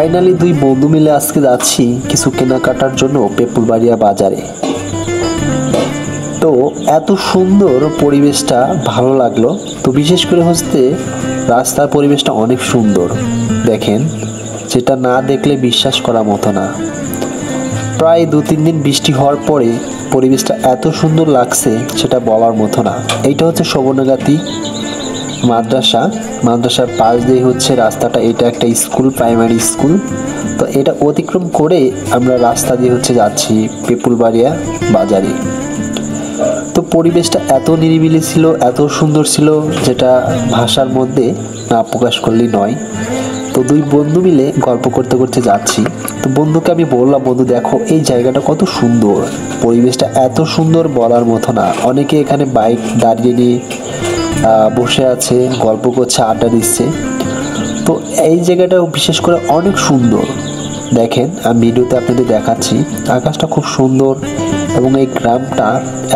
Finally দুই বন্ধু মিলে আজকে যাচ্ছি কিছু কেনাকাটার জন্য পেপুরবাড়িয়া বাজারে। তো এত সুন্দর পরিবেশটা ভালো লাগলো। তো বিশেষ করে হচ্ছে রাস্তার পরিবেশটা অনেক সুন্দর, দেখেন, যেটা না দেখলে বিশ্বাস করার মতো না। প্রায় 2-3 দিন বৃষ্টি হওয়ার পরে পরিবেশটা এত সুন্দর লাগছে সেটা বলার মতো না। এইটা হচ্ছে সুবর্ণগাতি মাদ্রাসার পাশ দিয়ে হচ্ছে রাস্তাটা। এটা একটা স্কুল, প্রাইমারি স্কুল। তো এটা অতিক্রম করে আমরা রাস্তা দিয়ে হচ্ছে যাচ্ছি পেপুরবাড়িয়া বাজারে। তো পরিবেশটা এত নিরিবিলি ছিল, এত সুন্দর ছিল, যেটা ভাষার মধ্যে না প্রকাশ করলেই নয়। তো দুই বন্ধু মিলে গল্প করতে করতে যাচ্ছি। তো বন্ধুকে আমি বললাম, বন্ধু দেখো এই জায়গাটা কত সুন্দর, পরিবেশটা এত সুন্দর বলার মতো না। অনেকে এখানে বাইক দাঁড়িয়ে নিয়ে বসে আছে, গল্প করছে, আড্ডা দিচ্ছে। তো এই জায়গাটা বিশেষ করে অনেক সুন্দর, দেখেন আমি ভিডিওতে আপনাদের দেখাচ্ছি। আকাশটা খুব সুন্দর এবং এই গ্রামটা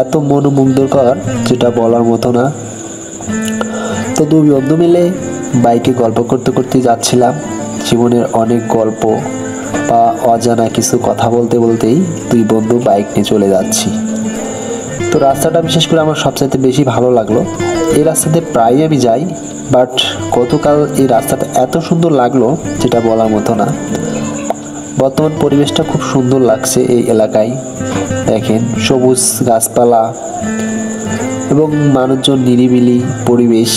এত মনোমুগ্ধকর যেটা বলার মতো না। তো দুই বন্ধু মিলে বাইকে গল্প করতে করতে যাচ্ছিলাম জীবনের অনেক গল্প বা অজানা কিছু কথা বলতে বলতেই দুই বন্ধু বাইক নিয়ে চলে যাচ্ছি। তো রাস্তাটা বিশেষ করে আমার সবচাইতে বেশি ভালো লাগলো। এই রাস্তাতে প্রায় আমি যাই, বাট গতকাল এই রাস্তাটা এত সুন্দর লাগলো যেটা বলার মতো না। বর্তমান পরিবেশটা খুব সুন্দর লাগছে এই এলাকায়, দেখেন সবুজ গাছপালা এবং মানুষজন, নিরিবিলি পরিবেশ,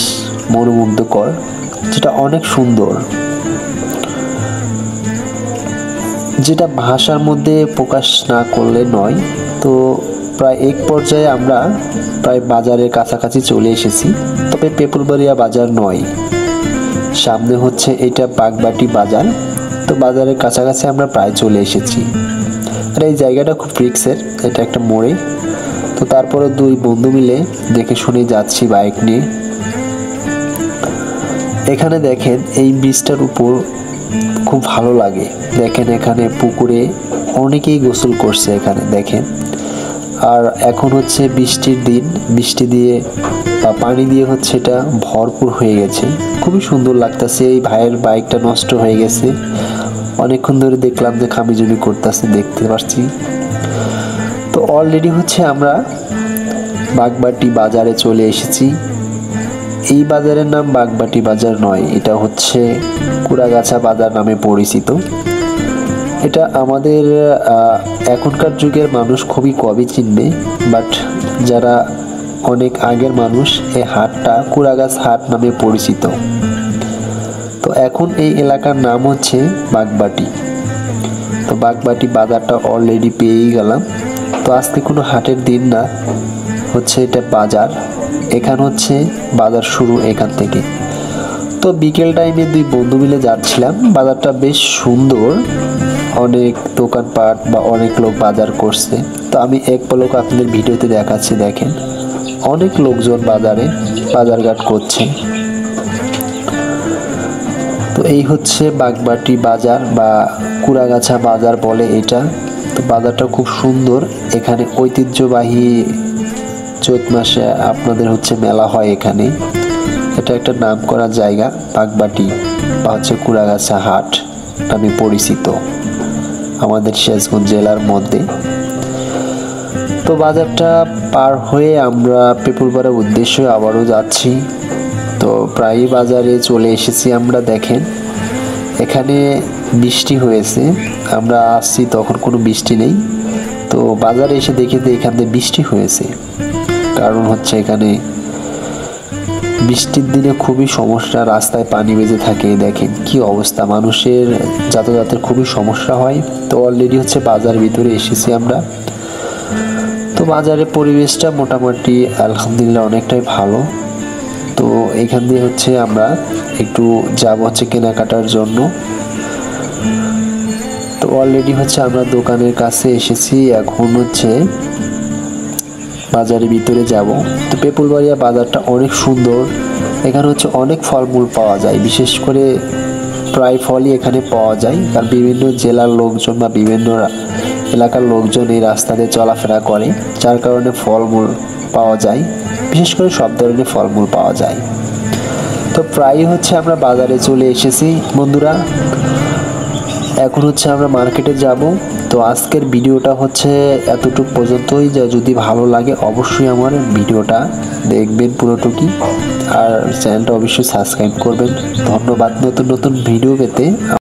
মনোমুগ্ধকর, যেটা অনেক সুন্দর, যেটা ভাষার মধ্যে প্রকাশ না করলে নয়। তো প্রায় এক পর্যায়ে আমরা প্রায় বাজারের কাছাকাছি চলে এসেছি। তবে পেপুরবাড়িয়া বাজার নয়, সামনে হচ্ছে এটা বাগবাটি বাজার। তো বাজারের কাছাকাছি আমরা প্রায় চলে এসেছি। আর এই জায়গাটা খুব রিক্সের, এটা একটা মোড়ে। তো তারপরে দুই বন্ধু মিলে দেখে শুনে যাচ্ছি বাইক নিয়ে। এখানে দেখেন এই ব্রিজটার উপর খুব ভালো লাগে, দেখেন এখানে পুকুরে অনেকেই গোসল করছে এখানে, দেখেন। আর এখন হচ্ছে বৃষ্টির দিন, বৃষ্টি দিয়ে বা পানি দিয়ে হচ্ছে এটা ভরপুর হয়ে গেছে, খুবই সুন্দর লাগতেছে। এই ভাইয়ের বাইকটা নষ্ট হয়ে গেছে, অনেকক্ষণ ধরে দেখলাম যে খামিজুনি করতেছে, দেখতে পাচ্ছি। তো অলরেডি হচ্ছে আমরা বাগবাটি বাজারে চলে এসেছি। এই বাজারের নাম বাগবাটি বাজার নয়, এটা হচ্ছে কুড়াগাছা বাজার নামে পরিচিত। এটা আমাদের এখনকার যুগের মানুষ খুবই কমই চিনবে, বাট যারা অনেক আগের মানুষ, এই হাটটা কুড়াগাছ হাট নামে পরিচিত। তো এখন এই এলাকার নাম হচ্ছে বাগবাটি। তো বাগবাটি বাজারটা অলরেডি পেয়েই গেলাম। তো আজকে কোনো হাটের দিন না, হচ্ছে এটা বাজার। এখান হচ্ছে বাজার শুরু এখান থেকে। তো বিকেল টাইমে দুই বন্ধু মিলে যাচ্ছিলাম। বাজারটা বেশ সুন্দর, অনেক দোকানপাট বা অনেক লোক বাজার করছে। তো আমি এক পলক আপনাদের ভিডিওতে দেখাচ্ছি, দেখেন অনেক লোকজন বাজারে বাজারঘাট করছে। তো এই হচ্ছে বাগবাটি বাজার বা কুড়াগাছা বাজার বলে এটা। তো বাজারটা খুব সুন্দর, এখানে ঐতিহ্যবাহী চৈত মাসে আপনাদের হচ্ছে মেলা হয় এখানে। এটা একটা নাম করা জায়গা, বাগবাটি বা হচ্ছে কুড়াগাছা হাট নামে পরিচিত আমাদের সিরাজগঞ্জ জেলার মধ্যে। তো বাজারটা পার হয়ে আমরা পেপুরবাড়ির উদ্দেশ্যে আবারও যাচ্ছি। তো প্রায় বাজারে চলে এসেছি আমরা, দেখেন এখানে বৃষ্টি হয়েছে, আমরা আসছি তখন কোনো বৃষ্টি নেই। তো বাজারে এসে দেখি যে এখানে বৃষ্টি হয়েছে, কারণ হচ্ছে এখানে বৃষ্টির দিনে খুবই সমস্যা, রাস্তায় পানি বেজে থাকে, দেখেন কি অবস্থা, মানুষের যাতায়াতের খুবই সমস্যা হয়। তো অলরেডি হচ্ছে বাজার ভিতরে এসেছি আমরা। তো বাজারের পরিবেশটা মোটামুটি আলহামদুলিল্লাহ অনেকটাই ভালো। তো এখান দিয়ে হচ্ছে আমরা একটু যাব হচ্ছে কেনাকাটার জন্য। তো অলরেডি হচ্ছে আমরা দোকানের কাছে এসেছি, এখন হচ্ছে বাজারের ভিতরে যাব। তো পেপুরবাড়িয়া বাজারটা অনেক সুন্দর, এখানে হচ্ছে অনেক ফলমূল পাওয়া যায়, বিশেষ করে প্রায় ফলই এখানে পাওয়া যায়। কারণ বিভিন্ন জেলার লোকজন বা বিভিন্ন এলাকার লোকজন এই রাস্তাতে চলাফেরা করে, যার কারণে ফলমূল পাওয়া যায়, বিশেষ করে সব ধরনের ফলমূল পাওয়া যায়। তো প্রায় হচ্ছে আমরা বাজারে চলে এসেছি বন্ধুরা। এখন হচ্ছে আমরা মার্কেটে যাব। তো আজকের ভিডিওটা হচ্ছে এতটুকু পর্যন্তই। যদি ভালো লাগে অবশ্যই আমার ভিডিওটা দেখবেন পুরোটুকুই, আর চ্যানেলটা অবশ্যই সাবস্ক্রাইব করবেন। ধন্যবাদ। নতুন নতুন ভিডিও পেতে